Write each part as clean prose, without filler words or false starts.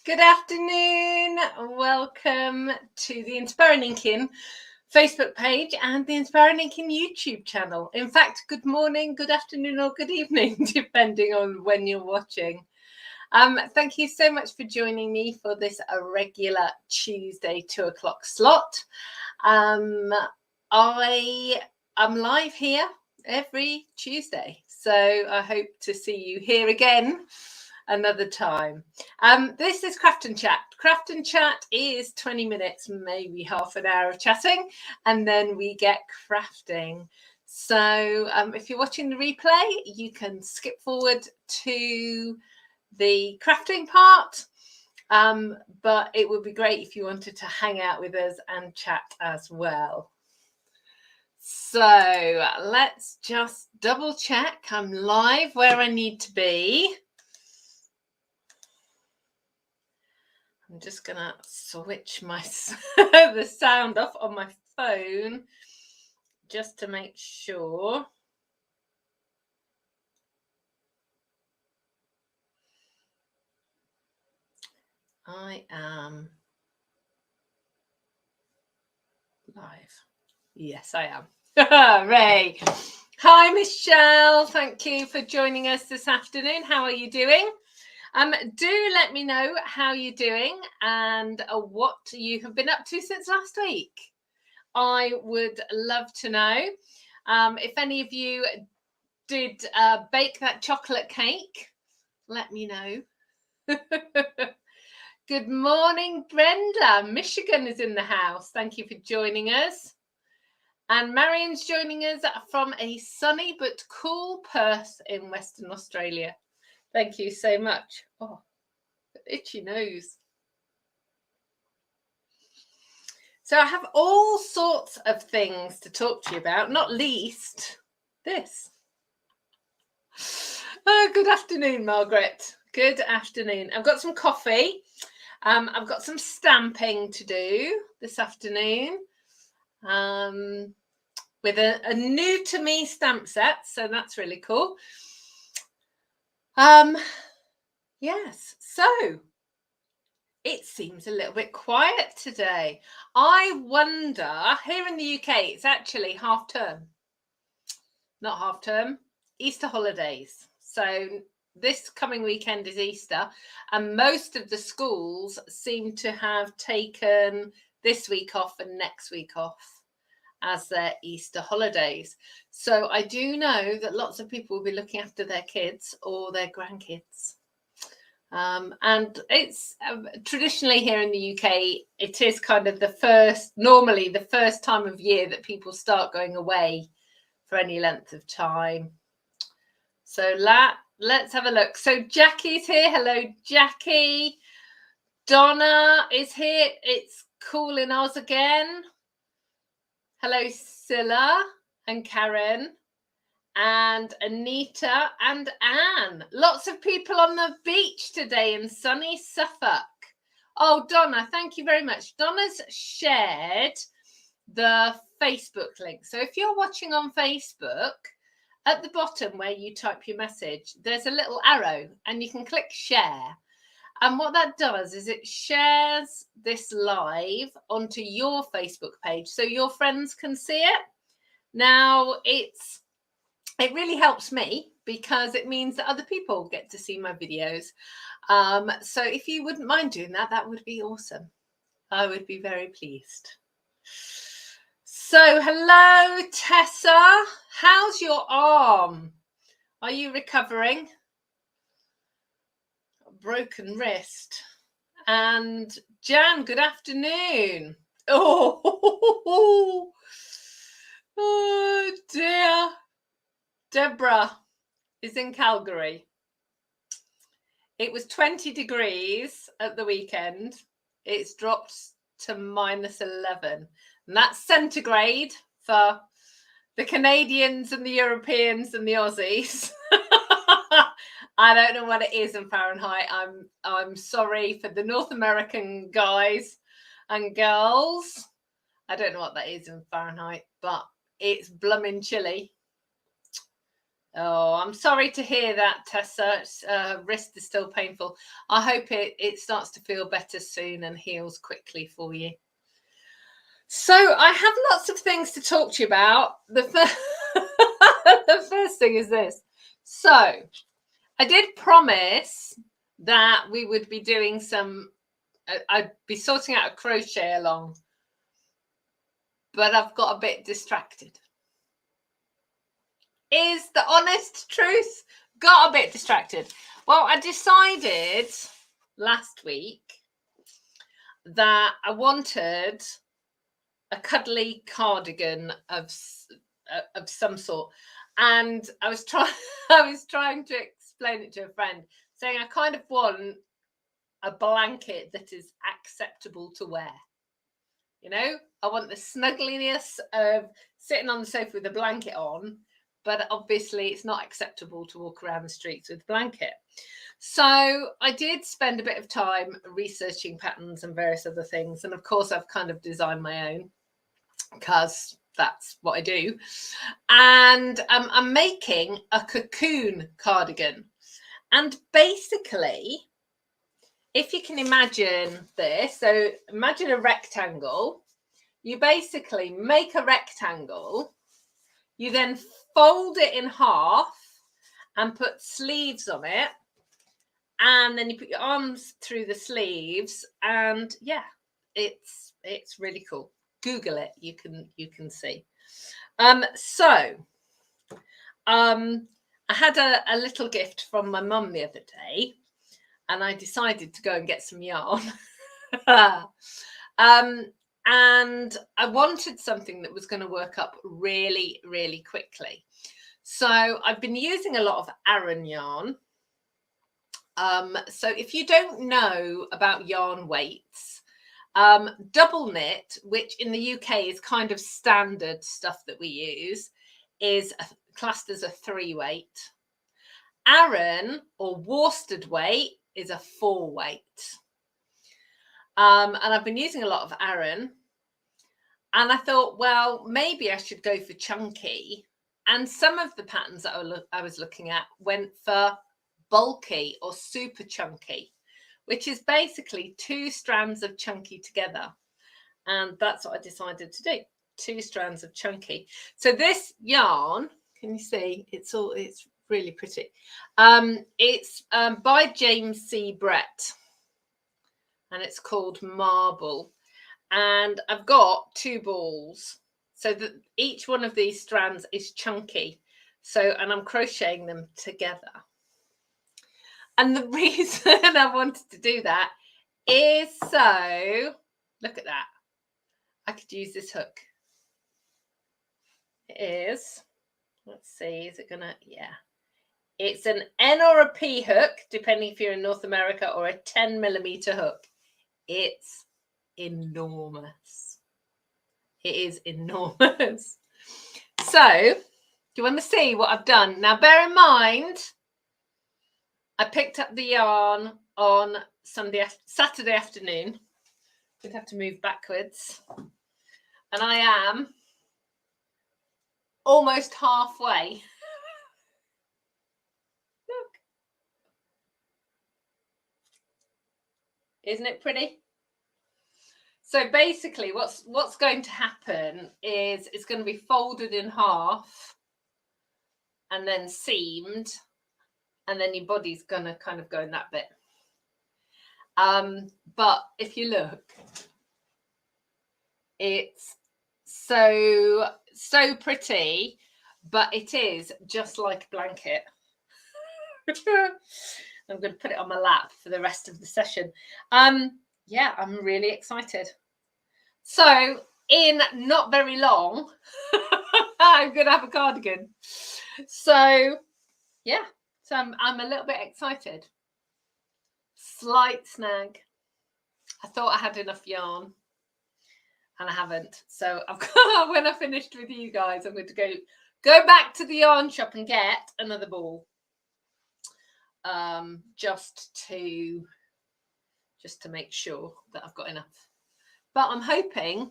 Good afternoon. Welcome to the Inspiring Inking Facebook page and the Inspiring Inking YouTube channel. In fact, good morning, good afternoon, or good evening, depending on when you're watching. Thank you so much for joining me for this regular Tuesday 2 o'clock slot. I am live here every Tuesday, so I hope to see you here again another time. This is Craft and Chat. Craft and Chat is 20 minutes, maybe half an hour of chatting, and then we get crafting. So if you're watching the replay, you can skip forward to the crafting part, but it would be great if you wanted to hang out with us and chat as well. So let's just double check I'm live where I need to be. I'm just gonna switch my the sound off on my phone just to make sure. I am live. Yes, I am. Hooray! Hi, Michelle. Thank you for joining us this afternoon. How are you doing? Do let me know how you're doing and what you have been up to since last week. I would love to know. If any of you did bake that chocolate cake, let me know. Good morning, Brenda. Michigan is in the house. Thank you for joining us. And Marion's joining us from a sunny but cool Perth in Western Australia. Thank you so much. Oh, itchy nose. So I have all sorts of things to talk to you about, not least this. Oh, good afternoon, Margaret. Good afternoon. I've got some coffee. I've got some stamping to do this afternoon with a new to me stamp set. So that's really cool. Yes, so it seems a little bit quiet today. I wonder, here in the UK, it's actually half term. Not half term, Easter holidays. So this coming weekend is Easter, and most of the schools seem to have taken this week off and next week off as their Easter holidays. So I do know that lots of people will be looking after their kids or their grandkids. And it's traditionally here in the UK, it is kind of normally the first time of year that people start going away for any length of time. So let's have a look. So Jackie's here. Hello, Jackie. Donna is here. It's cool in Oz again. Hello, Scylla and Karen and Anita and Anne. Lots of people on the beach today in sunny Suffolk. Oh, Donna, thank you very much. Donna's shared the Facebook link. So if you're watching on Facebook, at the bottom where you type your message, there's a little arrow and you can click share. And what that does is it shares this live onto your Facebook page so your friends can see it. Now, it really helps me because it means that other people get to see my videos. So if you wouldn't mind doing that, that would be awesome. I would be very pleased. So hello, Tessa. How's your arm? Are you recovering? Broken wrist. And Jan, good afternoon. Oh dear. Deborah is in Calgary. It was 20 degrees at the weekend. It's dropped to -11. And that's centigrade for the Canadians and the Europeans and the Aussies. I don't know what it is in Fahrenheit. I'm sorry for the North American guys and girls. I don't know what that is in Fahrenheit, but it's blooming chilly. Oh, I'm sorry to hear that, Tessa. Wrist is still painful. I hope it starts to feel better soon and heals quickly for you. So I have lots of things to talk to you about. The first thing is this. So I did promise that we would be doing some, I'd be sorting out a crochet along, but I've got a bit distracted. Is the honest truth. Got a bit distracted. Well, I decided last week that I wanted a cuddly cardigan of some sort, and I was trying to explain it to a friend, saying I kind of want a blanket that is acceptable to wear. You know, I want the snuggliness of sitting on the sofa with a blanket on, but obviously it's not acceptable to walk around the streets with a blanket. So I did spend a bit of time researching patterns and various other things. And of course, I've kind of designed my own because that's what I do. And I'm making a cocoon cardigan. And basically, if you can imagine this, so imagine a rectangle. You basically make a rectangle. You then fold it in half and put sleeves on it. And then you put your arms through the sleeves. And yeah, it's really cool. Google it. You can see. I had a little gift from my mum the other day, and I decided to go and get some yarn. And I wanted something that was going to work up really, really quickly. So I've been using a lot of Aran yarn. So if you don't know about yarn weights, double knit, which in the UK is kind of standard stuff that we use, is classed as a 3 weight. Aran or worsted weight is a 4 weight. And I've been using a lot of Aran. And I thought, well, maybe I should go for chunky. And some of the patterns that I was looking at went for bulky or super chunky, which is basically 2 strands of chunky together. And that's what I decided to do. 2 strands of chunky. So this yarn, can you see? It's really pretty. It's by James C. Brett, and it's called Marble. And I've got 2 balls, so that each one of these strands is chunky. So, and I'm crocheting them together. And the reason I wanted to do that is so, look at that. I could use this hook. It is, let's see, is it gonna, yeah. It's an N or a P hook, depending if you're in North America, or a 10mm hook. It's enormous. It is enormous. So, do you want to see what I've done? Now, bear in mind, I picked up the yarn on Saturday afternoon. We'd have to move backwards. And I am almost halfway. Look. Isn't it pretty? So basically what's going to happen is it's going to be folded in half and then seamed, and then your body's going to kind of go in that bit. But if you look, it's so pretty, but it is just like a blanket. I'm going to put it on my lap for the rest of the session. Yeah, I'm really excited. So in not very long, I'm going to have a cardigan. So yeah, so I'm a little bit excited. Slight snag. I thought I had enough yarn, and I haven't. So I've got, when I finished with you guys, I'm going to go back to the yarn shop and get another ball. Just to make sure that I've got enough. But I'm hoping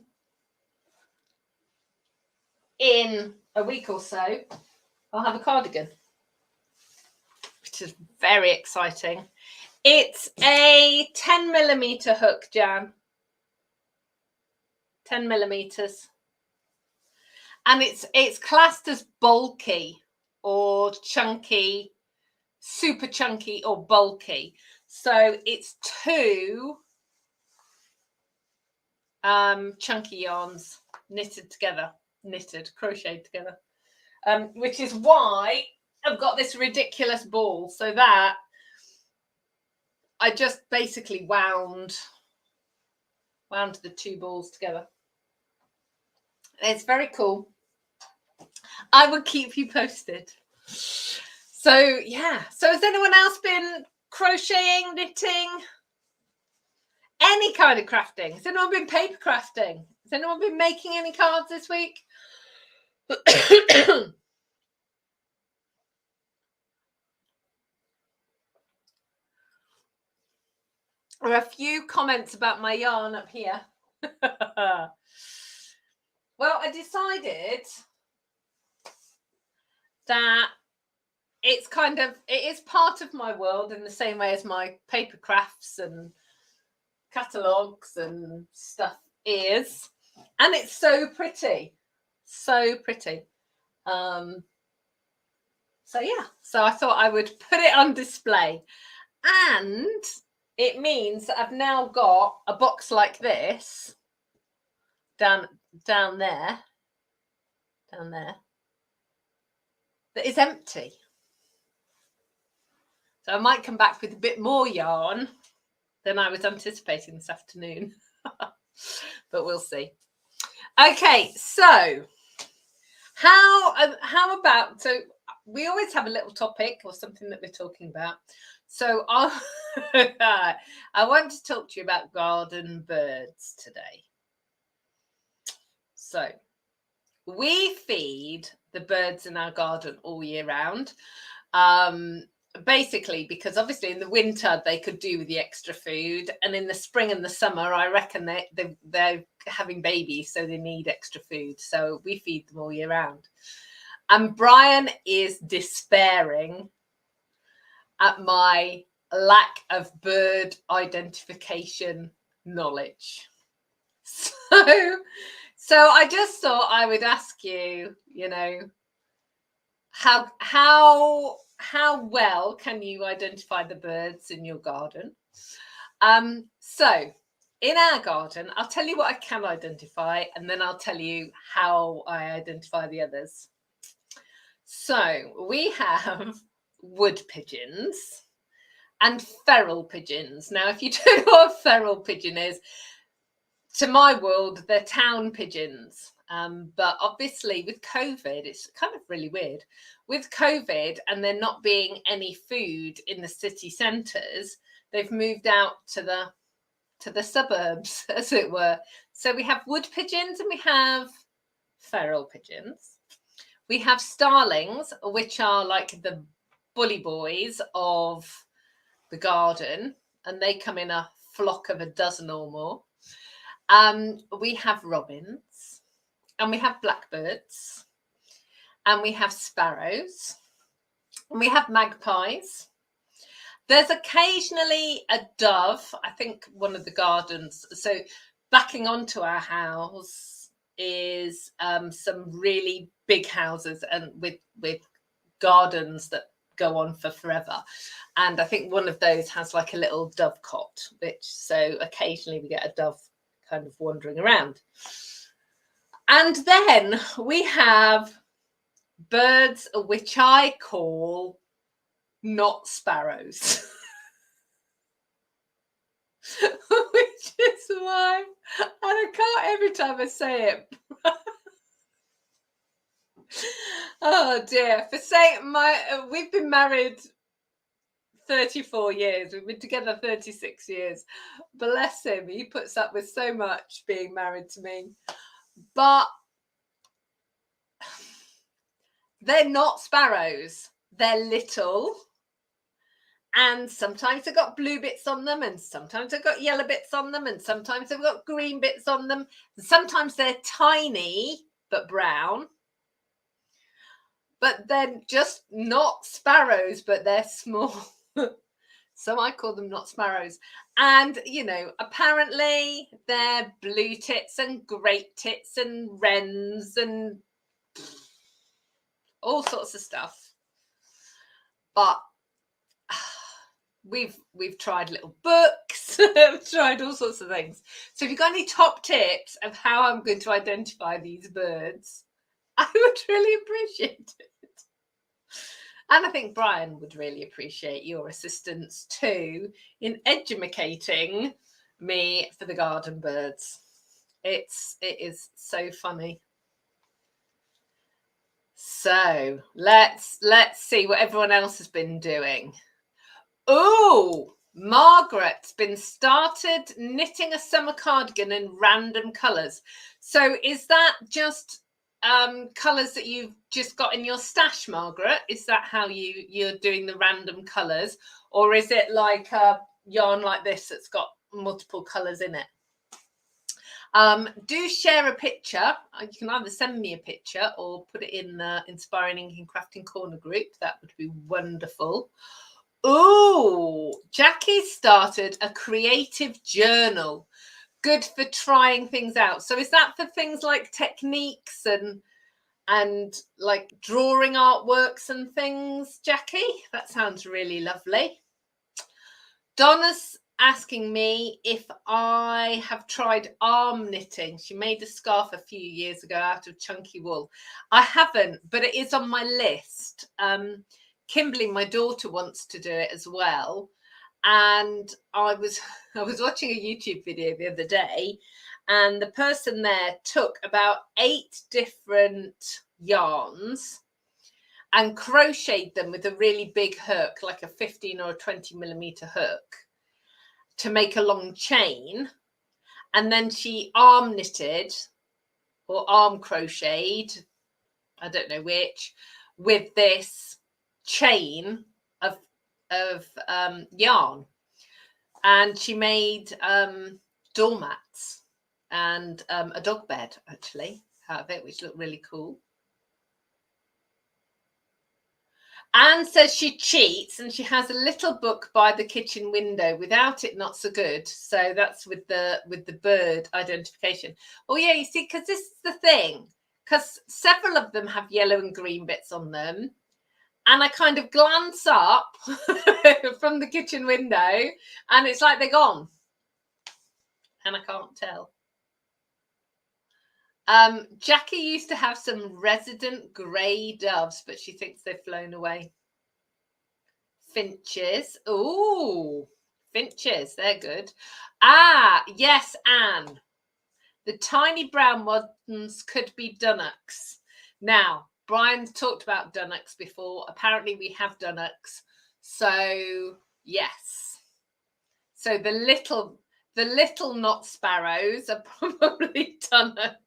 in a week or so I'll have a cardigan. which is very exciting. It's a 10mm hook, Jan. 10 millimeters. And it's classed as bulky or chunky, super chunky or bulky. So it's 2 chunky yarns crocheted together, which is why I've got this ridiculous ball. So that I just basically wound the 2 balls together. It's very cool. I will keep you posted. So yeah. So has anyone else been crocheting, knitting, any kind of crafting? Has anyone been paper crafting? Has anyone been making any cards this week? There are a few comments about my yarn up here. Well, I decided that it is part of my world in the same way as my paper crafts and catalogues and stuff is. And it's so pretty. So pretty. So yeah. So I thought I would put it on display. And it means that I've now got a box like this down there, that is empty. So I might come back with a bit more yarn than I was anticipating this afternoon, but we'll see. Okay, so how about, so we always have a little topic or something that we're talking about. So I want to talk to you about garden birds today. So we feed the birds in our garden all year round. Basically, because obviously in the winter they could do with the extra food, and in the spring and the summer, I reckon they're having babies, so they need extra food. So we feed them all year round. And Brian is despairing at my lack of bird identification knowledge. So I just thought I would ask you, how well can you identify the birds in your garden? So in our garden, I'll tell you what I can identify, and then I'll tell you how I identify the others. So we have wood pigeons and feral pigeons. Now, if you don't know what a feral pigeon is, to my world, they're town pigeons. But obviously with COVID, it's kind of really weird. With COVID and there not being any food in the city centres, they've moved out to the suburbs, as it were. So we have wood pigeons and we have feral pigeons. We have starlings, which are like the bully boys of the garden, and they come in a flock of a dozen or more. We have robins, and we have blackbirds, and we have sparrows, and we have magpies. There's occasionally a dove. I think one of the gardens, so backing onto our house is some really big houses and with gardens that go on for forever. And I think one of those has like a little dovecot, so occasionally we get a dove kind of wandering around. And then we have birds which I call not sparrows. Which is why, and I can't every time I say it. Oh dear, for saying we've been married 34 years. We've been together 36 years. Bless him. He puts up with so much being married to me. But they're not sparrows. They're little. And sometimes they've got blue bits on them, and sometimes they've got yellow bits on them, and sometimes they've got green bits on them. And sometimes they're tiny but brown. but then just not sparrows, but they're small. So I call them not sparrows. And, you know, apparently they're blue tits and great tits and wrens and all sorts of stuff. But we've tried little books, we've tried all sorts of things. So if you've got any top tips of how I'm going to identify these birds, I would really appreciate it. And I think Brian would really appreciate your assistance too in educating me for the garden birds. It is so funny. So let's see what everyone else has been doing. Oh, Margaret's been started knitting a summer cardigan in random colours. So is that just colours that you've just got in your stash, Margaret? Is that how you're doing the random colours, or is it like a yarn like this that's got multiple colours in it? Do share a picture. You can either send me a picture or put it in the Inspiring Inking Crafting Corner group. That would be wonderful. Oh, Jackie started a creative journal. Good for trying things out. So is that for things like techniques and like drawing artworks and things, Jackie? That sounds really lovely. Donna's asking me if I have tried arm knitting. She made a scarf a few years ago out of chunky wool. I haven't, but it is on my list. Kimberly, my daughter, wants to do it as well. And I was watching a YouTube video the other day, and the person there took about 8 different yarns and crocheted them with a really big hook, like a 15 or a 20 millimeter hook, to make a long chain. And then she arm knitted or arm crocheted, I don't know which, with this chain of yarn. And she made doormats and a dog bed actually out of it, which looked really cool. Anne says she cheats and she has a little book by the kitchen window. Without it, not so good. So that's with the bird identification. Oh yeah, you see, because this is the thing, because several of them have yellow and green bits on them. And I kind of glance up from the kitchen window and it's like they're gone. And I can't tell. Jackie used to have some resident grey doves, but she thinks they've flown away. Finches. Ooh, finches. They're good. Ah, yes, Anne. The tiny brown ones could be dunnocks. Now, Brian's talked about dunnocks before. Apparently we have dunnocks. So, yes. So the little knot sparrows are probably dunnocks.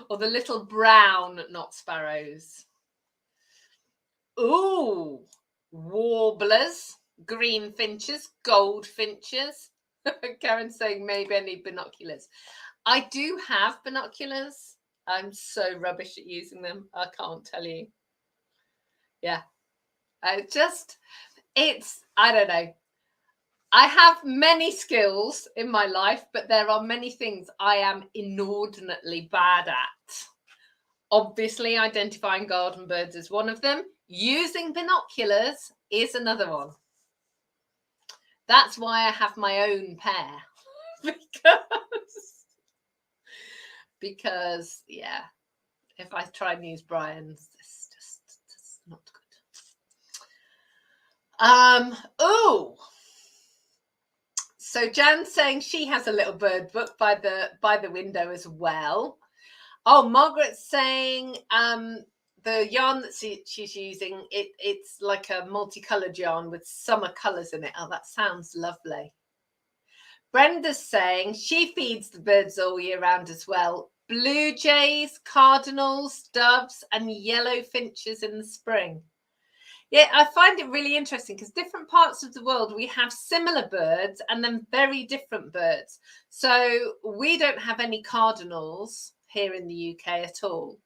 Or the little brown knot sparrows. Ooh, warblers, green finches, gold finches. Karen's saying maybe I need binoculars. I do have binoculars. I'm so rubbish at using them. I can't tell you. Yeah. I don't know. I have many skills in my life, but there are many things I am inordinately bad at. Obviously, identifying garden birds is one of them. Using binoculars is another one. That's why I have my own pair. because yeah, if I try and use Brian's, it's just not good. Oh, so Jan's saying she has a little bird book by the window as well. Oh, Margaret's saying the yarn that she's using, it's like a multicolored yarn with summer colors in it. Oh, that sounds lovely. Brenda's saying she feeds the birds all year round as well. Blue jays, cardinals, doves, and yellow finches in the spring. Yeah, I find it really interesting because different parts of the world, we have similar birds and then very different birds. So we don't have any cardinals here in the UK at all.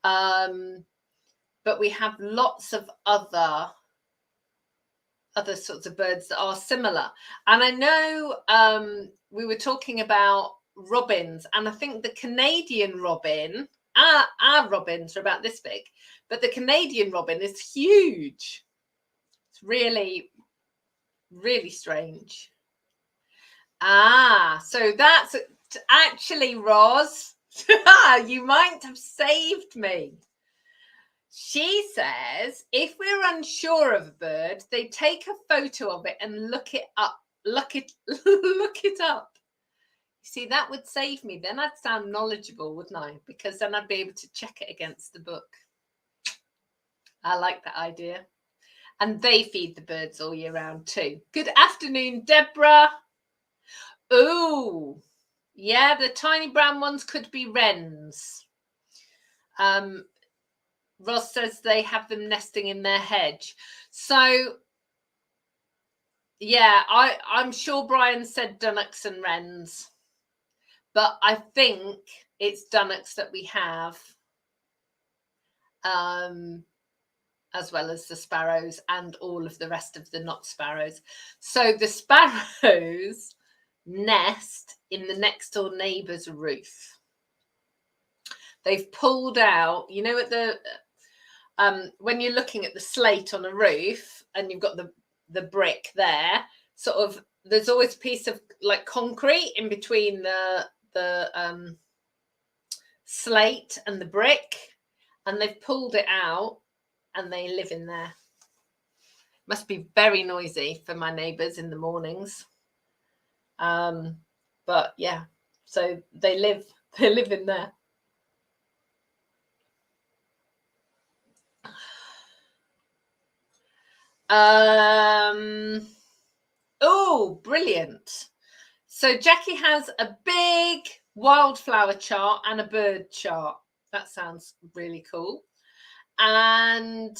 But we have lots of other sorts of birds that are similar. And I know we were talking about robins, and I think the Canadian robin, our robins are about this big, but the Canadian robin is huge. It's really, really strange. So that's actually, Roz, you might have saved me. She says if we're unsure of a bird, they take a photo of it and look it up. Look it up. You see, that would save me. Then I'd sound knowledgeable, wouldn't I? Because then I'd be able to check it against the book. I like that idea. And they feed the birds all year round too. Good afternoon, Deborah. Oh, yeah, the tiny brown ones could be wrens. Ross says they have them nesting in their hedge. So, yeah, I'm sure Brian said dunnocks and wrens. But I think it's dunnocks that we have, as well as the sparrows and all of the rest of the not sparrows. So the sparrows nest in the next door neighbour's roof. They've pulled out, you know, at the when you're looking at the slate on a roof and you've got the brick there, sort of, there's always a piece of like concrete in between the slate and the brick, and they've pulled it out and they live in there. Must be very noisy for my neighbours in the mornings. But yeah, so they live in there. Oh, brilliant. So Jackie has a big wildflower chart and a bird chart. That sounds really cool. And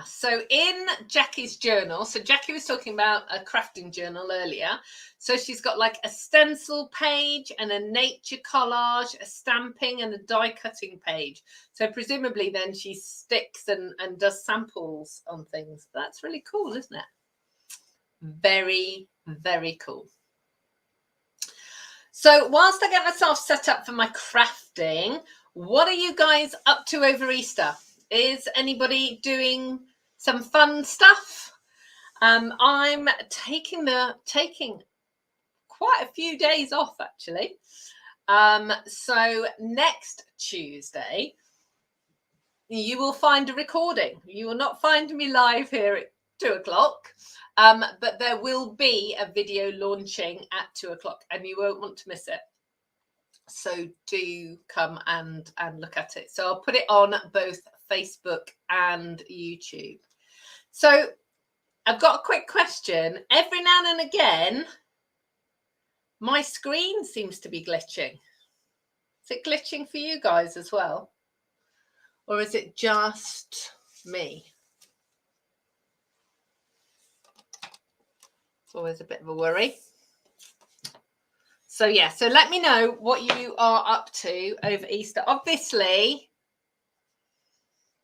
so in Jackie's journal, so Jackie was talking about a crafting journal earlier. So she's got like a stencil page and a nature collage, a stamping and a die cutting page. So presumably then she sticks and does samples on things. That's really cool, isn't it? Very, very cool. So whilst I get myself set up for my crafting, what are you guys up to over Easter? Is anybody doing some fun stuff? I'm taking quite a few days off, actually. So next Tuesday, you will find a recording. You will not find me live here at 2:00. But there will be a video launching at 2:00 and you won't want to miss it. So do come and look at it. So I'll put it on both Facebook and YouTube. So I've got a quick question. Every now and again, my screen seems to be glitching. Is it glitching for you guys as well? Or is it just me? It's always a bit of a worry. So yeah, so let me know what you are up to over Easter. Obviously,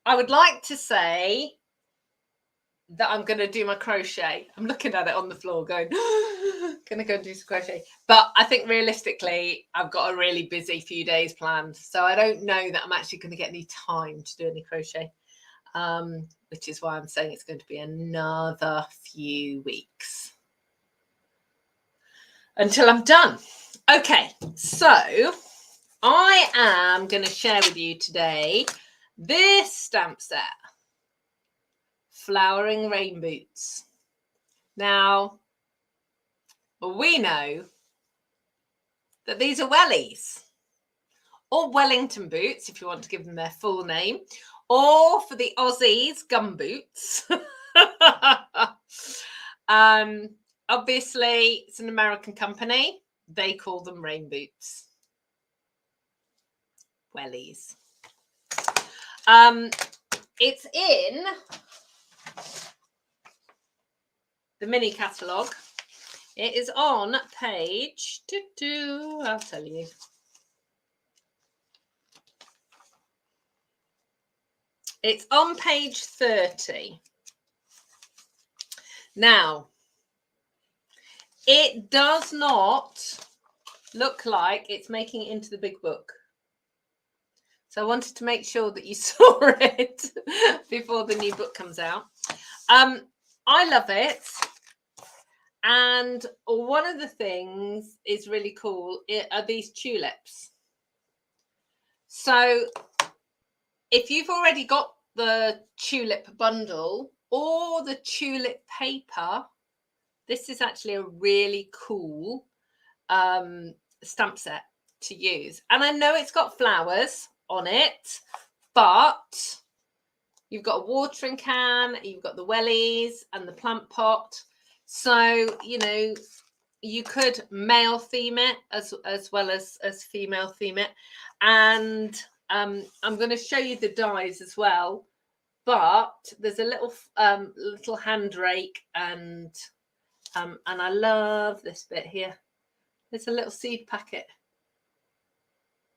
I would like to say that I'm going to do my crochet. I'm looking at it on the floor going, going to go and do some crochet. But I think realistically, I've got a really busy few days planned. So I don't know that I'm actually going to get any time to do any crochet, which is why I'm saying it's going to be another few weeks until I'm done. Okay, so I am going to share with you today this stamp set, Flowering Rainboots. Now, we know that these are wellies, or Wellington boots, if you want to give them their full name, or for the Aussies, gum boots. Obviously, it's an American company. They call them rain boots. Wellies. It's in the mini catalogue. It is on page, I'll tell you. It's on page 30. Now, it does not look like it's making it into the big book. So I wanted to make sure that you saw it before the new book comes out. I love it. And one of the things is really cool are these tulips. So if you've already got the tulip bundle or the tulip paper, this is actually a really cool stamp set to use. And I know it's got flowers on it, but you've got a watering can, you've got the wellies and the plant pot. So, you know, you could male theme it as well as female theme it. And I'm going to show you the dies as well. But there's a little hand rake, and I love this bit here. There's a little seed packet.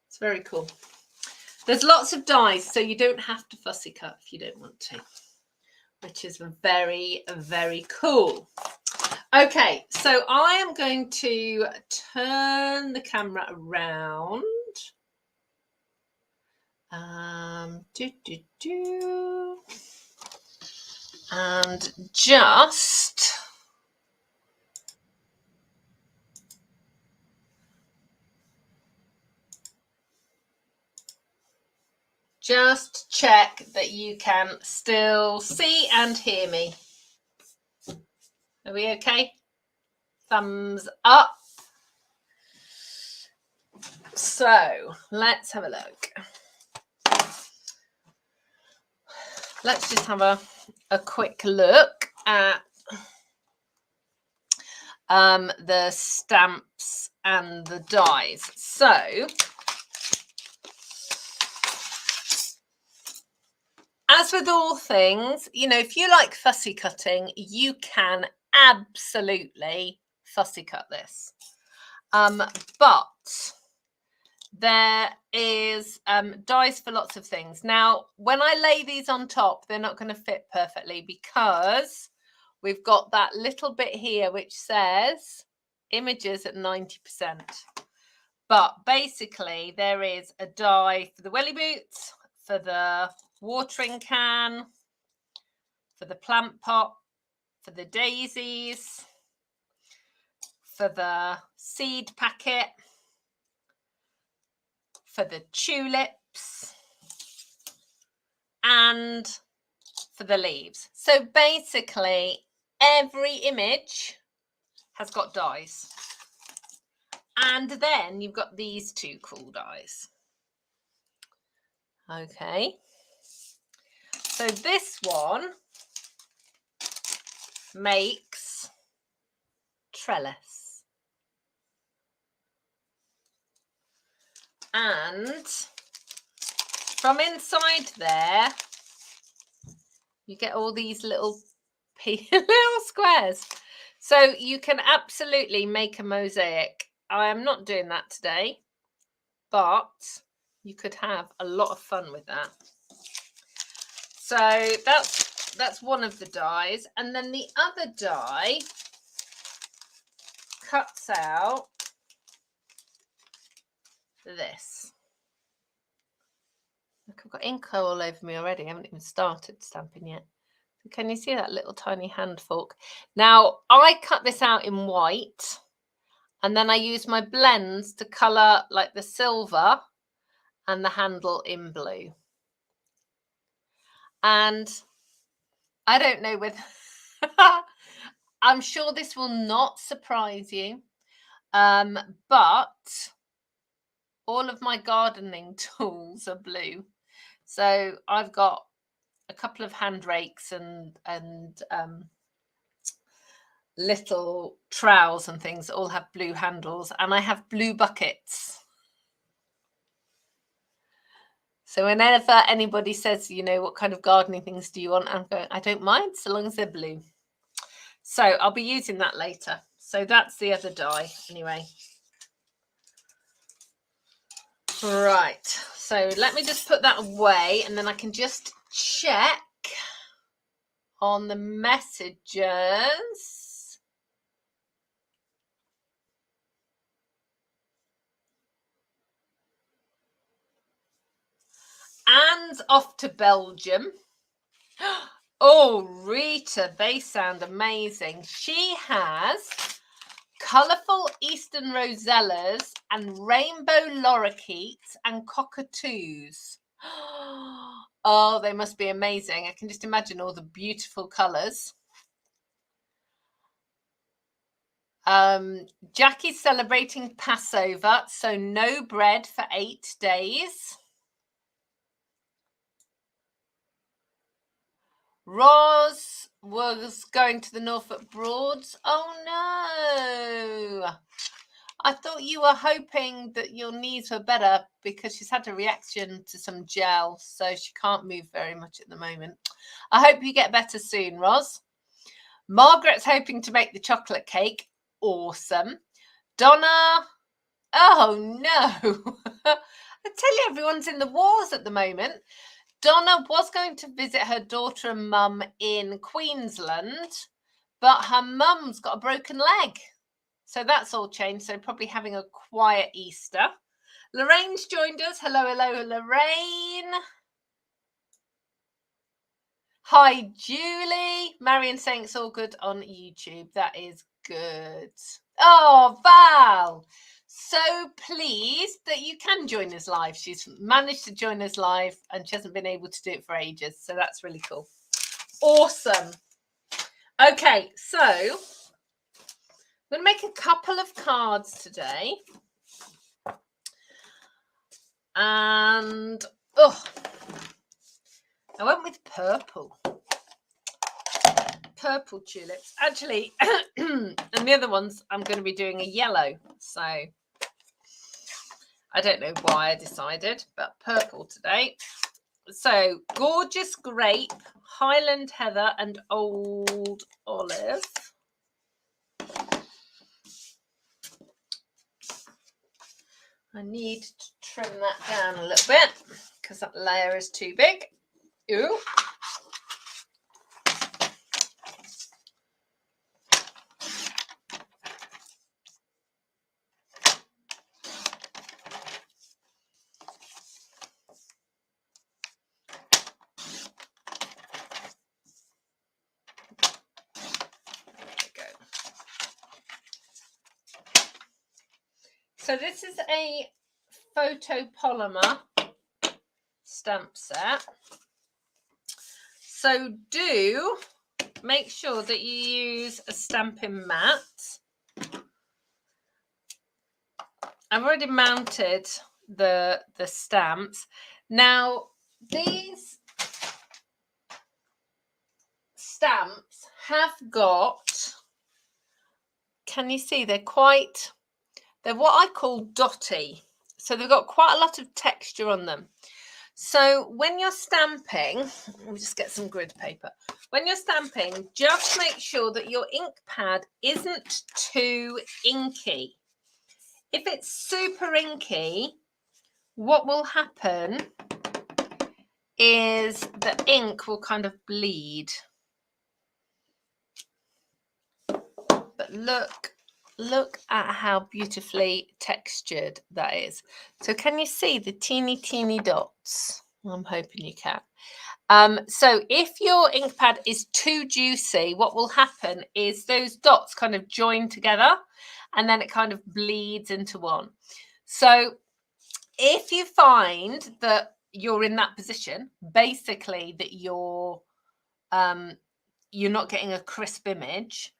It's very cool. There's lots of dies, so you don't have to fussy cut if you don't want to, which is very, very cool. Okay, so I am going to turn the camera around. And just check that you can still see and hear me. Are we okay? Thumbs up. So let's have a look. Let's just have a quick look at the stamps and the dies. So as with all things, you know, if you like fussy cutting, you can absolutely fussy cut this. But there is dies for lots of things. Now, when I lay these on top, they're not going to fit perfectly because we've got that little bit here which says images at 90%. But basically, there is a die for the welly boots, for the watering can, for the plant pot, for the daisies, for the seed packet, for the tulips, and for the leaves. So basically, every image has got dies. And then you've got these two cool dies. Okay. So this one makes trellis. And from inside there, you get all these little squares. So you can absolutely make a mosaic. I am not doing that today, but you could have a lot of fun with that. So that's one of the dies. And then the other die cuts out this. Look, I've got ink all over me already. I haven't even started stamping yet. So can you see that little tiny hand fork? Now, I cut this out in white, and then I use my blends to colour like the silver and the handle in blue. And I don't know whether I'm sure this will not surprise you, but all of my gardening tools are blue. So I've got a couple of hand rakes and little trowels and things that all have blue handles, and I have blue buckets. So whenever anybody says, you know, what kind of gardening things do you want, I'm going, I don't mind so long as they're blue. So I'll be using that later. So that's the other die anyway. Right, so let me just put that away, and then I can just check on the messages. Anne's off to Belgium. Oh, Rita, they sound amazing. She has colourful Eastern rosellas and rainbow lorikeets and cockatoos. Oh, they must be amazing. I can just imagine all the beautiful colours. Jackie's celebrating Passover, so no bread for 8 days. Roz was going to the Norfolk Broads. Oh no! I thought you were hoping that your knees were better because she's had a reaction to some gel, so she can't move very much at the moment. I hope you get better soon, Roz. Margaret's hoping to make the chocolate cake. Awesome. Donna. Oh no. I tell you, everyone's in the wars at the moment. Donna was going to visit her daughter and mum in Queensland, but her mum's got a broken leg. So that's all changed. So probably having a quiet Easter. Lorraine's joined us. Hello, hello, Lorraine. Hi, Julie. Marion saying it's all good on YouTube. That is good. Oh, Val. So pleased that you can join us live. She's managed to join us live and she hasn't been able to do it for ages. So that's really cool. Awesome. Okay, so I'm going to make a couple of cards today. And, I went with purple. Purple tulips. Actually, and the other ones, I'm going to be doing a yellow. So I don't know why I decided, but purple today. So gorgeous grape, Highland heather, and old olive. I need to trim that down a little bit because that layer is too big. Ooh. So this is a photopolymer stamp set. So do make sure that you use a stamping mat. I've already mounted the stamps. Now these stamps have got, can you see, they're what I call dotty. So they've got quite a lot of texture on them. So when you're stamping, let me just get some grid paper. When you're stamping, just make sure that your ink pad isn't too inky. If it's super inky, what will happen is the ink will kind of bleed. But look at how beautifully textured that is. So can you see the teeny dots? I'm hoping you can. So if your ink pad is too juicy, what will happen is those dots kind of join together and then it kind of bleeds into one. So if you find that you're in that position, basically that you're not getting a crisp image,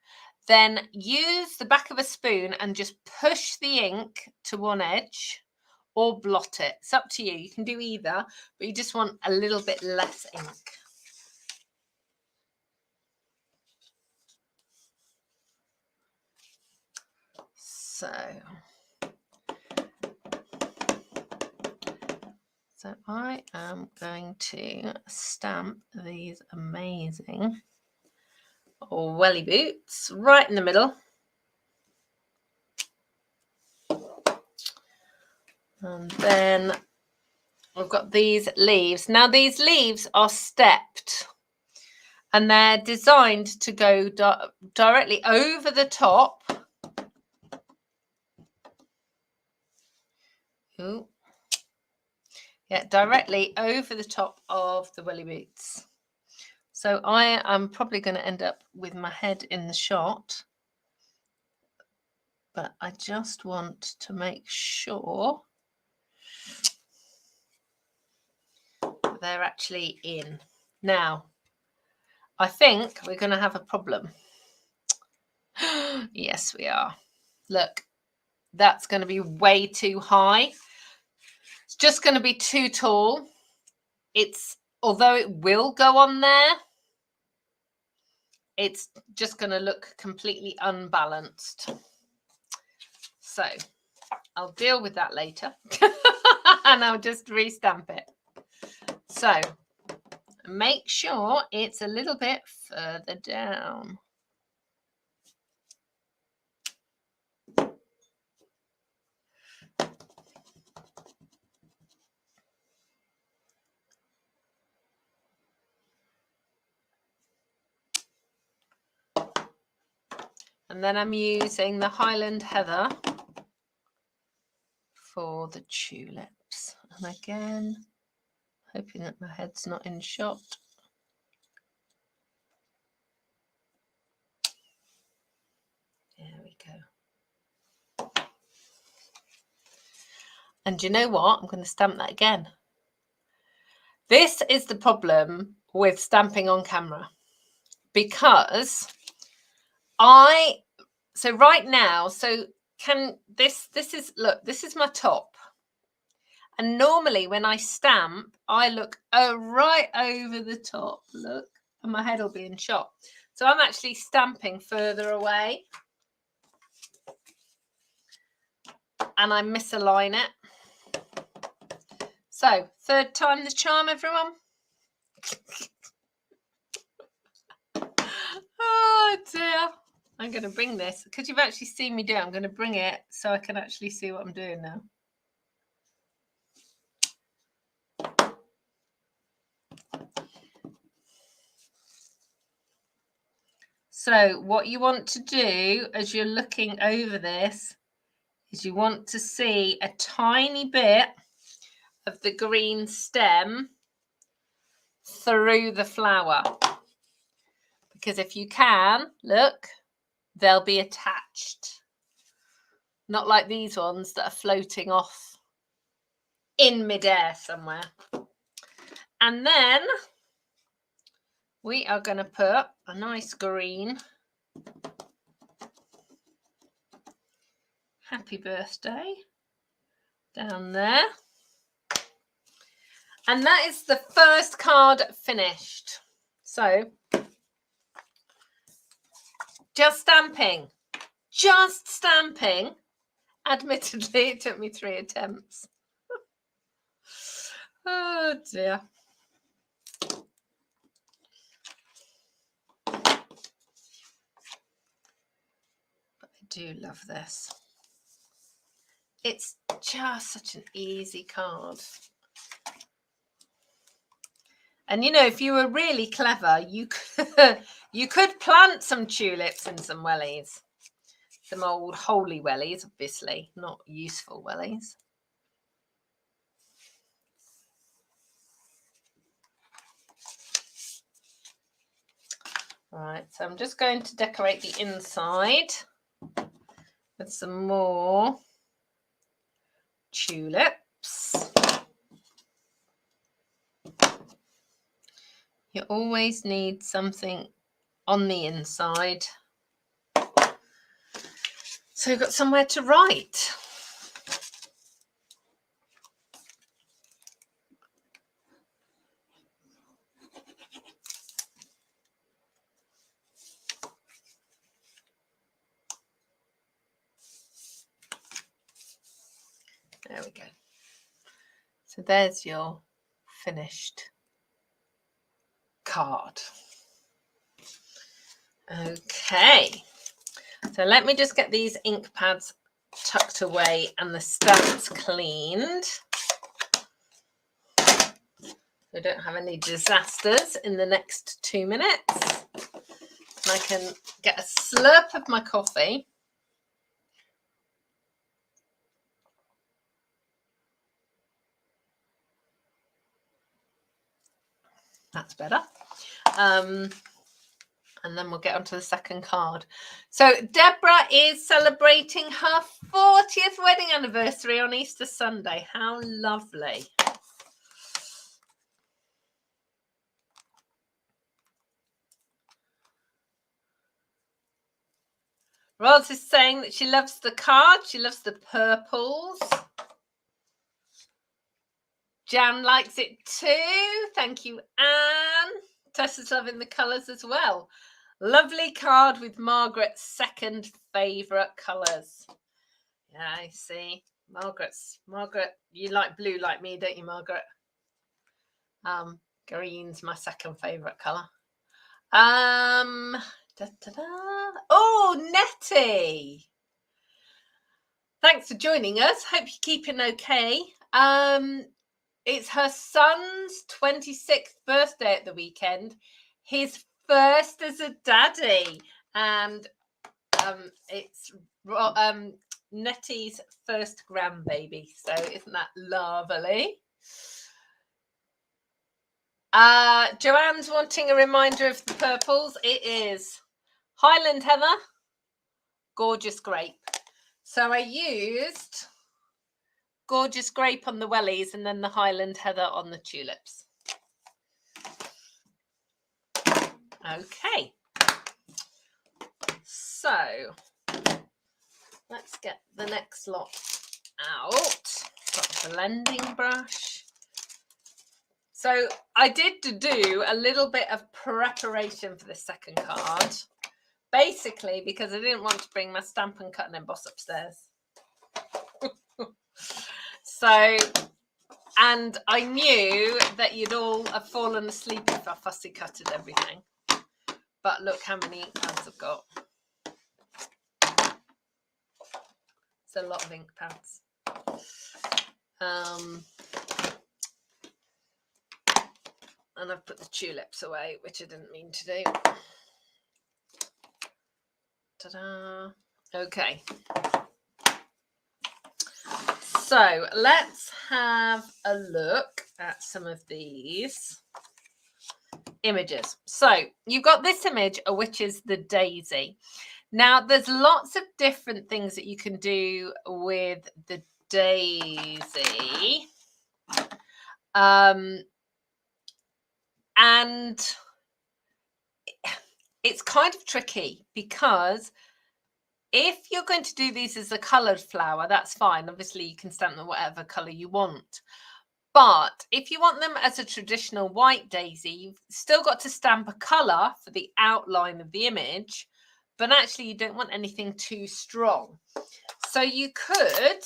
then use the back of a spoon and just push the ink to one edge or blot it. It's up to you. You can do either, but you just want a little bit less ink. So I am going to stamp these amazing welly boots right in the middle. And then we've got these leaves. Now these leaves are stepped and they're designed to go directly over the top. Ooh. Yeah, directly over the top of the welly boots. So I am probably going to end up with my head in the shot, but I just want to make sure they're actually in. Now, I think we're going to have a problem. Yes, we are. Look, that's going to be way too high. It's just going to be too tall. Although it will go on there, it's just going to look completely unbalanced. So I'll deal with that later and I'll just restamp it. So make sure it's a little bit further down. And then I'm using the Highland Heather for the tulips. And again, hoping that my head's not in shot. There we go. And you know what? I'm going to stamp that again. This is the problem with stamping on camera, because so right now, this is my top. And normally when I stamp, I look right over the top, look, and my head will be in shot. So I'm actually stamping further away. And I misalign it. So, third time the charm, everyone. Oh dear. I'm going to bring this, because you've actually seen me do it, I'm going to bring it so I can actually see what I'm doing now. So what you want to do as you're looking over this is you want to see a tiny bit of the green stem through the flower. Because if you can, look, they'll be attached. Not like these ones that are floating off in midair somewhere. And then we are going to put a nice green happy birthday down there. And that is the first card finished. So just stamping. Admittedly, it took me 3 attempts. Oh dear. But I do love this. It's just such an easy card. And you know, if you were really clever, you could plant some tulips and some wellies. Some old holy wellies, obviously, not useful wellies. Right, so I'm just going to decorate the inside with some more tulips. You always need something on the inside, so you've got somewhere to write. There we go. So there's your finished card. Okay, so let me just get these ink pads tucked away and the stamps cleaned. I don't have any disasters in the next 2 minutes. I can get a slurp of my coffee. That's better. And then we'll get on to the second card. So Deborah is celebrating her 40th wedding anniversary on Easter Sunday. How lovely. Roz is saying that she loves the card. She loves the purples. Jan likes it too. Thank you, Anne. Tessa's loving the colours as well. Lovely card with Margaret's second favourite colours. Yeah, I see. Margaret, you like blue like me, don't you, Margaret? Green's my second favourite colour. Oh, Nettie. Thanks for joining us. Hope you're keeping okay. It's her son's 26th birthday at the weekend. His first as a daddy. And it's Nettie's first grandbaby. So isn't that lovely? Joanne's wanting a reminder of the purples. It is Highland Heather, Gorgeous Grape. So I used Gorgeous Grape on the wellies and then the Highland Heather on the tulips. Okay. So let's get the next lot out. Got a blending brush. So I did do a little bit of preparation for the second card, basically because I didn't want to bring my Stamp and Cut and Emboss upstairs. So, and I knew that you'd all have fallen asleep if I fussy cutted everything. But look how many ink pads I've got. It's a lot of ink pads. And I've put the tulips away, which I didn't mean to do. Ta-da. Okay. So let's have a look at some of these images. So you've got this image, which is the daisy. Now, there's lots of different things that you can do with the daisy. And it's kind of tricky because if you're going to do these as a coloured flower, that's fine. Obviously, you can stamp them whatever colour you want. But if you want them as a traditional white daisy, you've still got to stamp a colour for the outline of the image. But actually, you don't want anything too strong. So you could,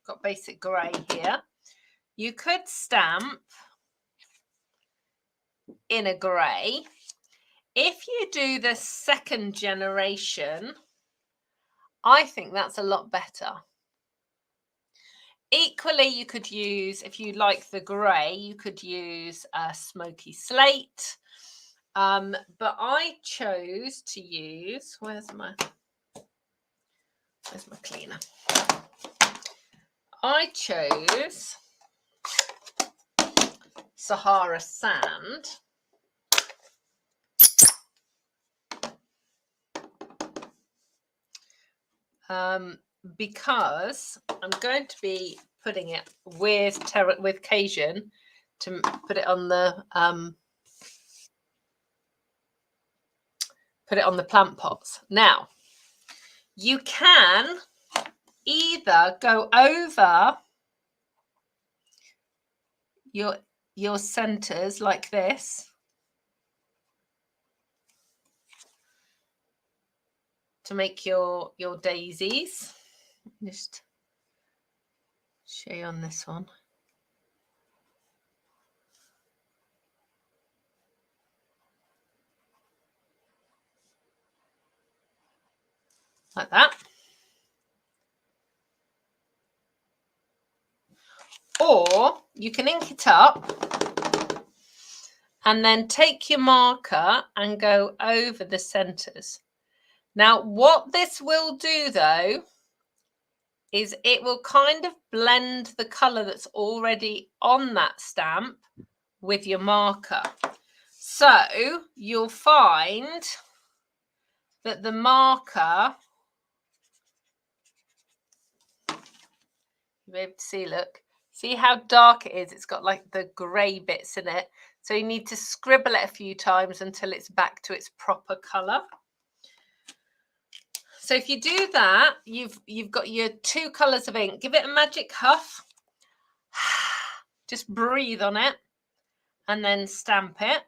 got basic grey here, you could stamp in a grey. If you do the second generation, I think that's a lot better. Equally, you could use, if you like the grey, you could use a smoky slate. But I chose to use, where's my cleaner? I chose Sahara Sand. Because I'm going to be putting it with Cajun to put it on the plant pots. Now, you can either go over your centers like this to make your daisies. Just show you on this one. Like that. Or you can ink it up and then take your marker and go over the centers. Now, what this will do though, is it will kind of blend the color that's already on that stamp with your marker. So you'll find that the marker, you'll be able to see, look, see how dark it is? It's got like the gray bits in it. So you need to scribble it a few times until it's back to its proper color. So if you do that, you've got your 2 colors of ink. Give it a magic huff. Just breathe on it and then stamp it.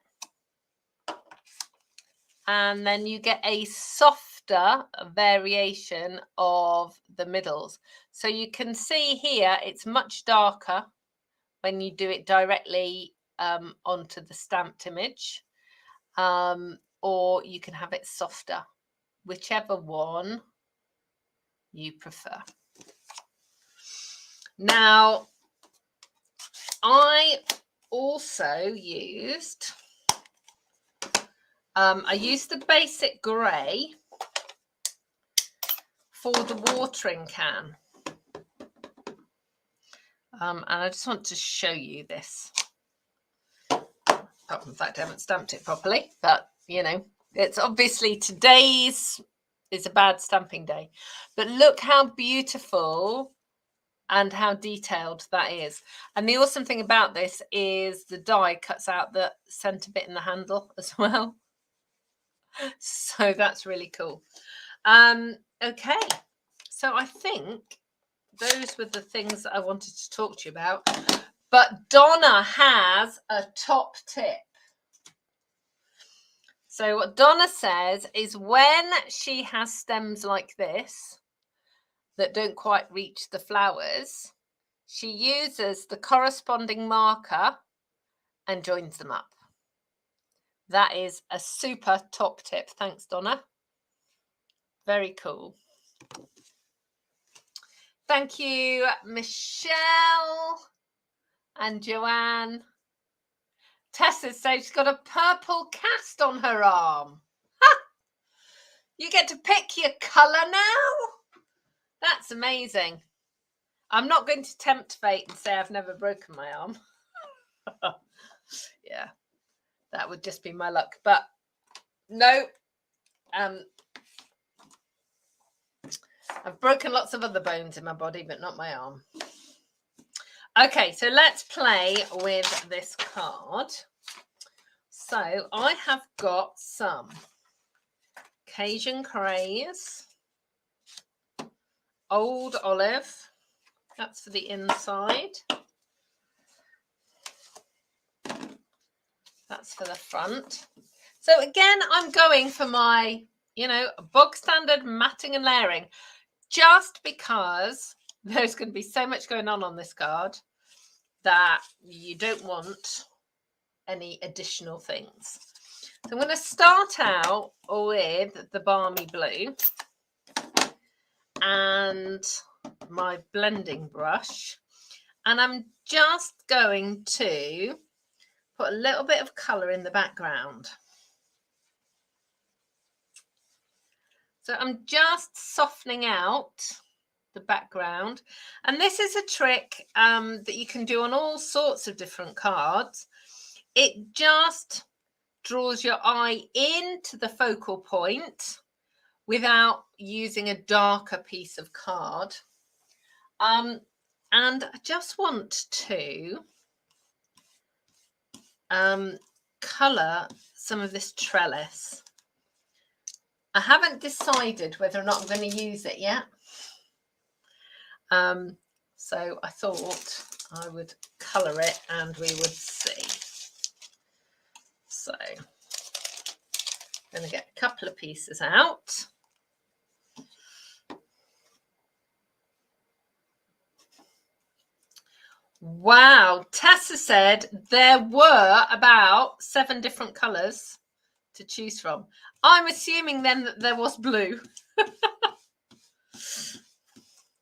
And then you get a softer variation of the middles. So you can see here, it's much darker when you do it directly onto the stamped image. Or you can have it softer, whichever one you prefer. Now, I also used, I used the basic grey for the watering can. And I just want to show you this. Apart from the fact I haven't stamped it properly, but you know, it's obviously today's is a bad stamping day. But look how beautiful and how detailed that is. And the awesome thing about this is the die cuts out the center bit in the handle as well. So that's really cool. Okay, so I think those were the things that I wanted to talk to you about. But Donna has a top tip. So what Donna says is when she has stems like this that don't quite reach the flowers, she uses the corresponding marker and joins them up. That is a super top tip. Thanks, Donna. Very cool. Thank you, Michelle and Joanne. Tessa says she's got a purple cast on her arm. Ha! You get to pick your colour now? That's amazing. I'm not going to tempt fate and say I've never broken my arm. Yeah, that would just be my luck. But no, I've broken lots of other bones in my body, but not my arm. Okay, so let's play with this card. So I have got some Cajun Craze, Old Olive, that's for the inside. That's for the front. So again, I'm going for my, bog standard matting and layering, just because there's going to be so much going on this card that you don't want any additional things. So I'm going to start out with the Balmy Blue and my blending brush, and I'm just going to put a little bit of colour in the background. So I'm just softening out the background, and this is a trick that you can do on all sorts of different cards. It just draws your eye into the focal point without using a darker piece of card. And I just want to colour some of this trellis. I haven't decided whether or not I'm going to use it yet. So I thought I would colour it and we would see. So I'm going to get a couple of pieces out. Wow, Tessa said there were about 7 different colours to choose from. I'm assuming then that there was blue.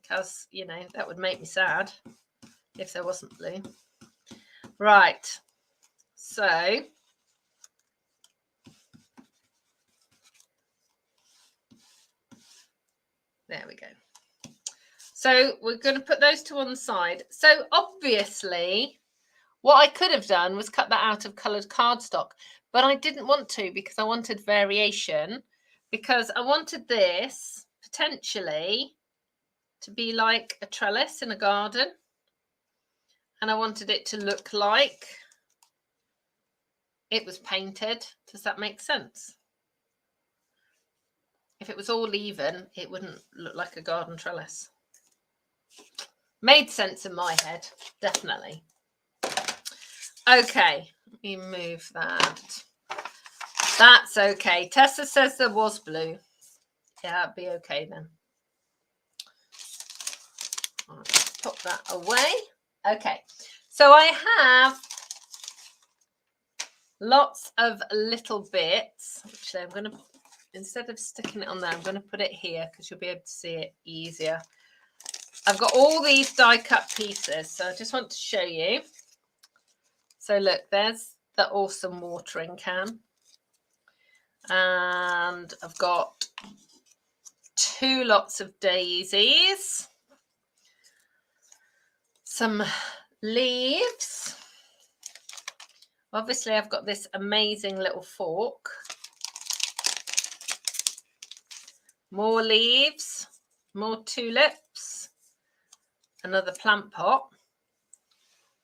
Because, that would make me sad if there wasn't blue. Right, so There we go. So we're going to put those to one side. So obviously what I could have done was cut that out of coloured cardstock, but I didn't want to because I wanted variation, because I wanted this potentially to be like a trellis in a garden, and I wanted it to look like it was painted. Does that make sense? If it was all even, it wouldn't look like a garden trellis. Made sense in my head, definitely. Okay, let me move that. That's okay. Tessa says there was blue. Yeah, that'd be okay then. I'll put that away. Okay, so I have lots of little bits, which I'm going to, instead of sticking it on there, I'm going to put it here because you'll be able to see it easier. I've got all these die cut pieces, so I just want to show you. So look, there's the awesome watering can. And I've got 2 lots of daisies, some leaves. Obviously, I've got this amazing little fork. More leaves, more tulips, another plant pot.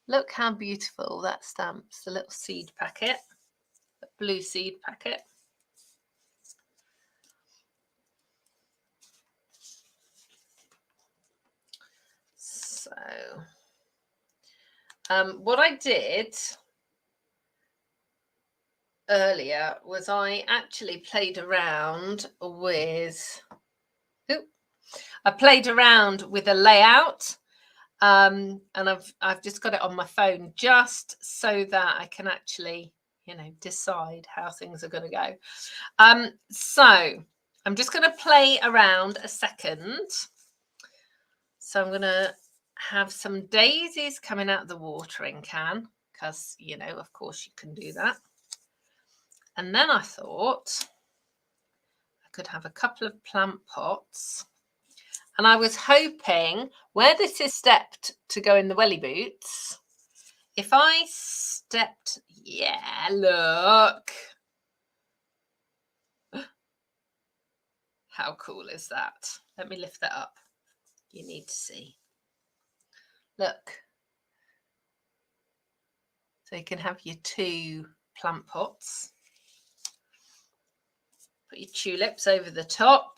Look how beautiful that stamp's, the little seed packet, the blue seed packet. So, what I did earlier was I actually played around with, a layout, and I've just got it on my phone just so that I can actually, decide how things are going to go. So I'm just going to play around a second. So I'm going to have some daisies coming out of the watering can because, of course you can do that. And then I thought I could have a couple of plant pots. And I was hoping, where this is stepped to go in the welly boots, if I stepped, yeah, look. How cool is that? Let me lift that up. You need to see. Look. So you can have your 2 plant pots. Put your tulips over the top.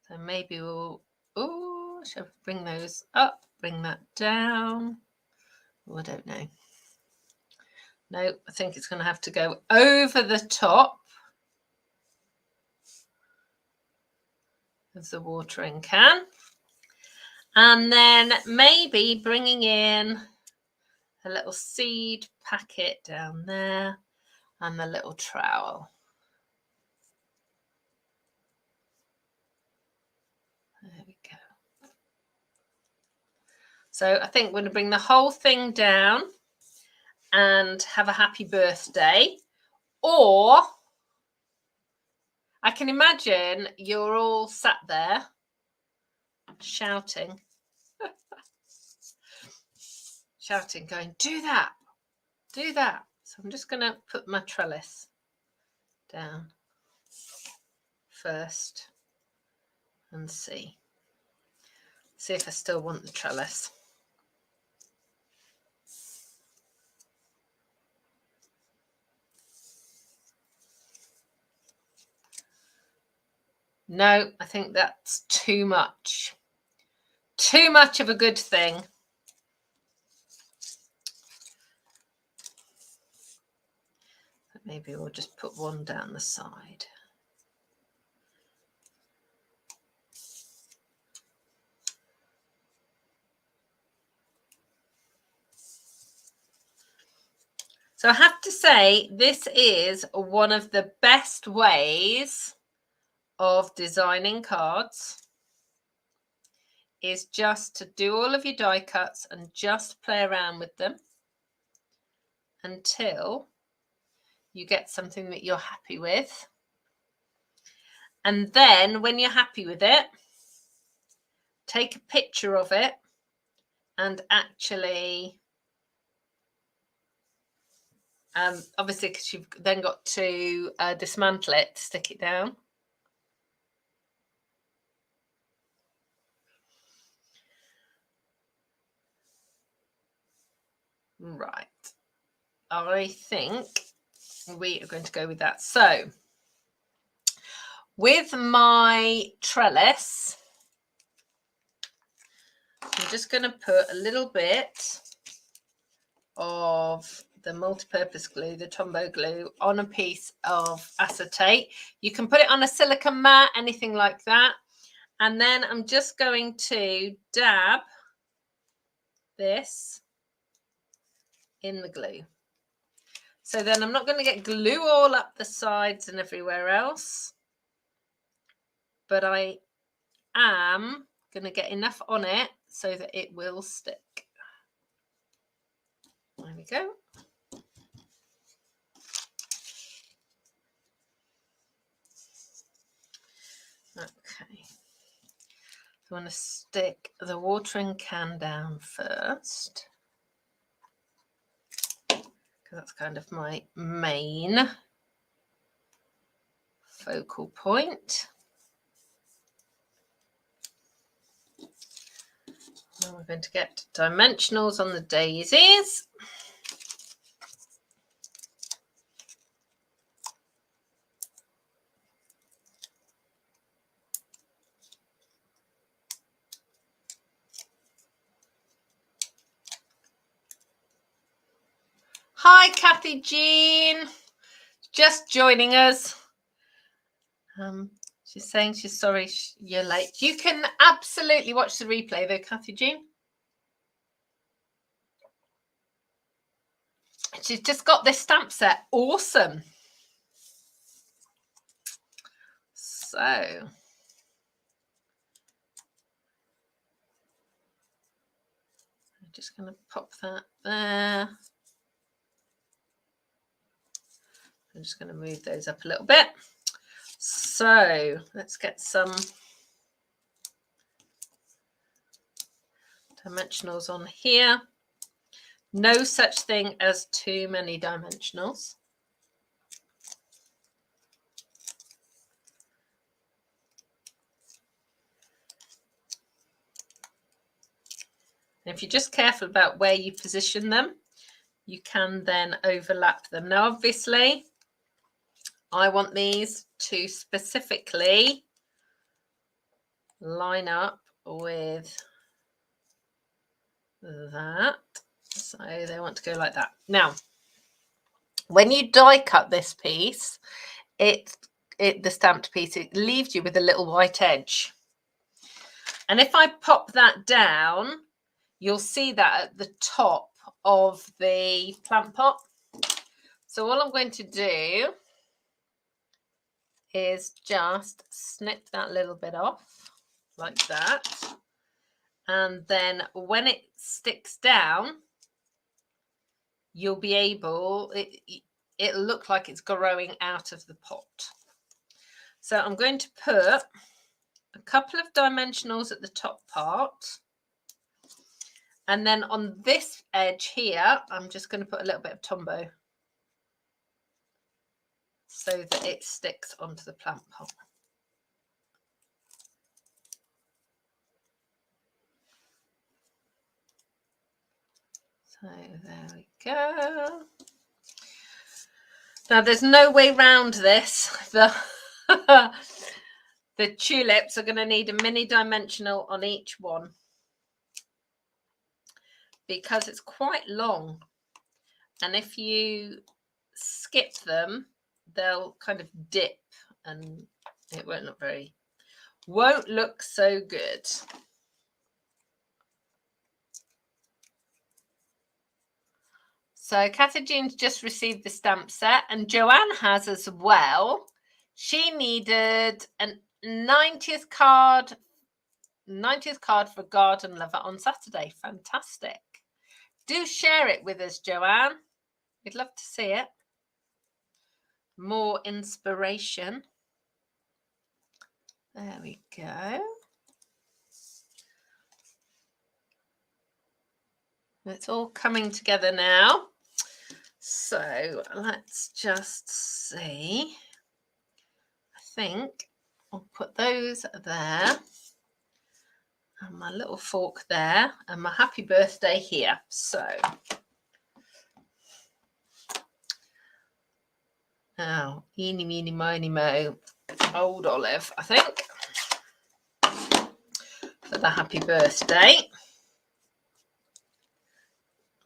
So maybe we'll, shall we bring those up, bring that down? Oh, I don't know. No, I think it's going to have to go over the top of the watering can. And then maybe bringing in a little seed packet down there and the little trowel. There we go. So I think we're going to bring the whole thing down and have a happy birthday. Or I can imagine you're all sat there shouting, going, do that, do that. So I'm just going to put my trellis down first and see if I still want the trellis. No, I think that's too much. Too much of a good thing. Maybe we'll just put one down the side. So I have to say, this is one of the best ways of designing cards, is just to do all of your die cuts and just play around with them until you get something that you're happy with. And then when you're happy with it, take a picture of it and actually, obviously, because you've then got to dismantle it, stick it down. Right. I think we are going to go with that. So with my trellis, I'm just going to put a little bit of the multi-purpose glue, the Tombow glue, on a piece of acetate. You can put it on a silicone mat, anything like that. And then I'm just going to dab this in the glue. So then I'm not going to get glue all up the sides and everywhere else, but I am going to get enough on it so that it will stick. There we go. Okay. So I want to stick the watering can down first, because that's kind of my main focal point. Now we're going to get dimensionals on the daisies. Hi, Kathy Jean. Just joining us. She's saying she's sorry you're late. You can absolutely watch the replay though, Kathy Jean. She's just got this stamp set. Awesome. So I'm just going to pop that there. I'm just going to move those up a little bit. So let's get some dimensionals on here. No such thing as too many dimensionals. And if you're just careful about where you position them, you can then overlap them. Now, obviously, I want these to specifically line up with that. So they want to go like that. Now, when you die cut this piece, the stamped piece, it leaves you with a little white edge. And if I pop that down, you'll see that at the top of the plant pot. So all I'm going to do is just snip that little bit off like that. And then when it sticks down, you'll be able, it'll look like it's growing out of the pot. So I'm going to put a couple of dimensionals at the top part. And then on this edge here, I'm just going to put a little bit of Tombow so that it sticks onto the plant pot. So there we go. Now there's no way round this. The tulips are going to need a mini dimensional on each one because it's quite long. And if you skip them, they'll kind of dip and it won't look so good. So Kathy Jean's just received the stamp set and Joanne has as well. She needed a 90th card for Garden Lover on Saturday. Fantastic. Do share it with us, Joanne. We'd love to see it. More inspiration. There we go. It's all coming together now. So let's just see. I think I'll put those there. And my little fork there. And my happy birthday here. So. Now, eeny, meeny, miny, mo. Old Olive, I think. For the happy birthday.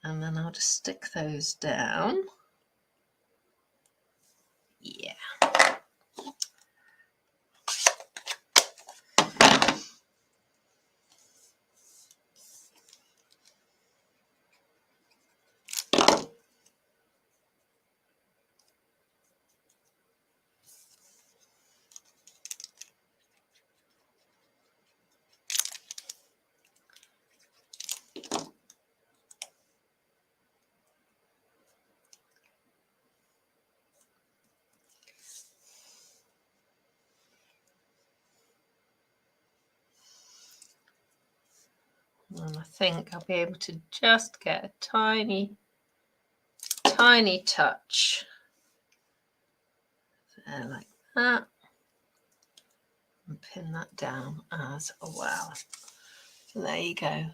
And then I'll just stick those down. Yeah. And I think I'll be able to just get a tiny, tiny touch there like that. And pin that down as well. So there you go.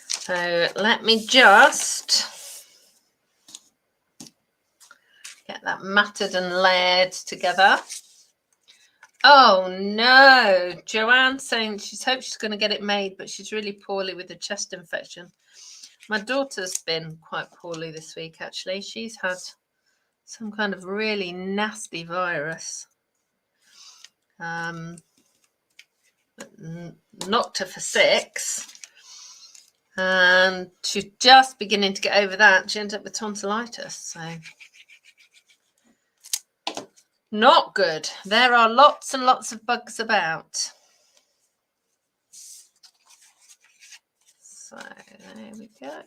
So let me just get that matted and layered together. Oh no, Joanne saying she hopes she's going to get it made, but she's really poorly with a chest infection. My daughter's been quite poorly this week, actually. She's had some kind of really nasty virus. Knocked her for 6. And she's just beginning to get over that. She ended up with tonsillitis, so not good. There are lots and lots of bugs about. So there we go.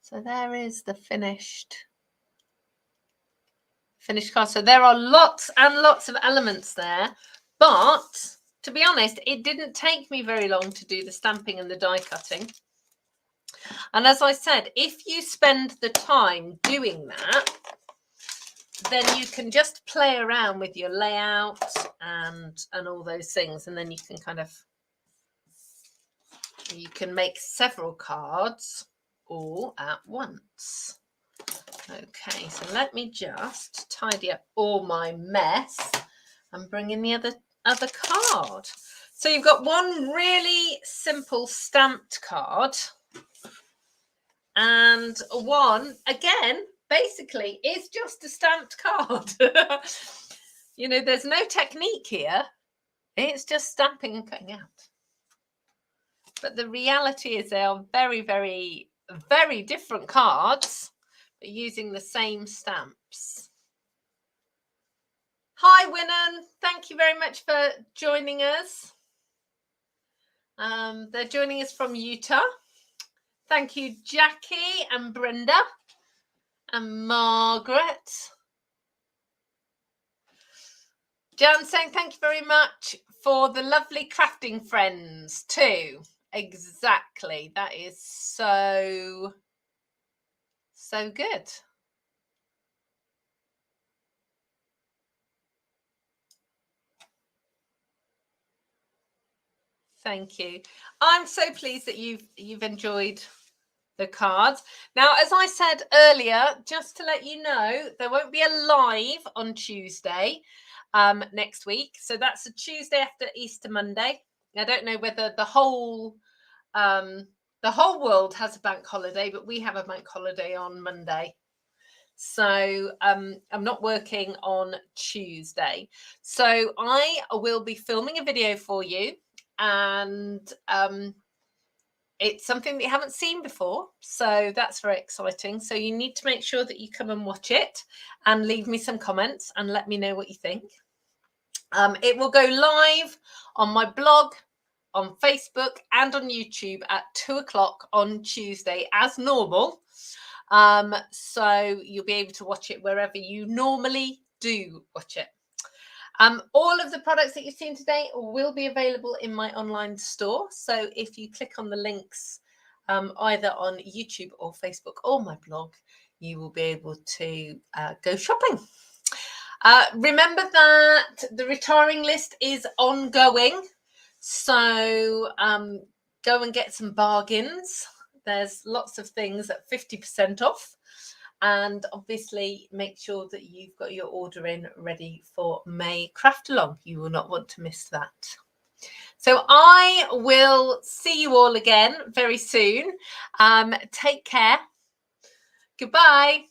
So there is the finished card. So there are lots and lots of elements there, but to be honest, it didn't take me very long to do the stamping and the die cutting. And as I said, if you spend the time doing that, then you can just play around with your layout and all those things, and then you can you can make several cards all at once. Okay, so let me just tidy up all my mess and bring in the other card. So you've got one really simple stamped card, and one, again, basically is just a stamped card. You know, there's no technique here. It's just stamping and cutting out. But the reality is they are very, very, very different cards, but using the same stamps. Hi, Winnan. Thank you very much for joining us. They're joining us from Utah. Thank you, Jackie and Brenda and Margaret. Jan saying thank you very much for the lovely crafting friends too. Exactly. That is so good. Thank you. I'm so pleased that you've enjoyed the cards. Now, as I said earlier, just to let you know, there won't be a live on Tuesday next week. So that's a Tuesday after Easter Monday. I don't know whether the whole world has a bank holiday, but we have a bank holiday on Monday. So I'm not working on Tuesday. So I will be filming a video for you, and it's something that you haven't seen before, so that's very exciting. So you need to make sure that you come and watch it and leave me some comments and let me know what you think. It will go live on my blog, on Facebook and on YouTube at 2 o'clock on Tuesday as normal. So you'll be able to watch it wherever you normally do watch it. All of the products that you've seen today will be available in my online store. So if you click on the links either on YouTube or Facebook or my blog, you will be able to go shopping. Remember that the retiring list is ongoing. So go and get some bargains. There's lots of things at 50% off. And obviously make sure that you've got your order in ready for May Craft Along. You will not want to miss that. So I will see you all again very soon. Take care. Goodbye.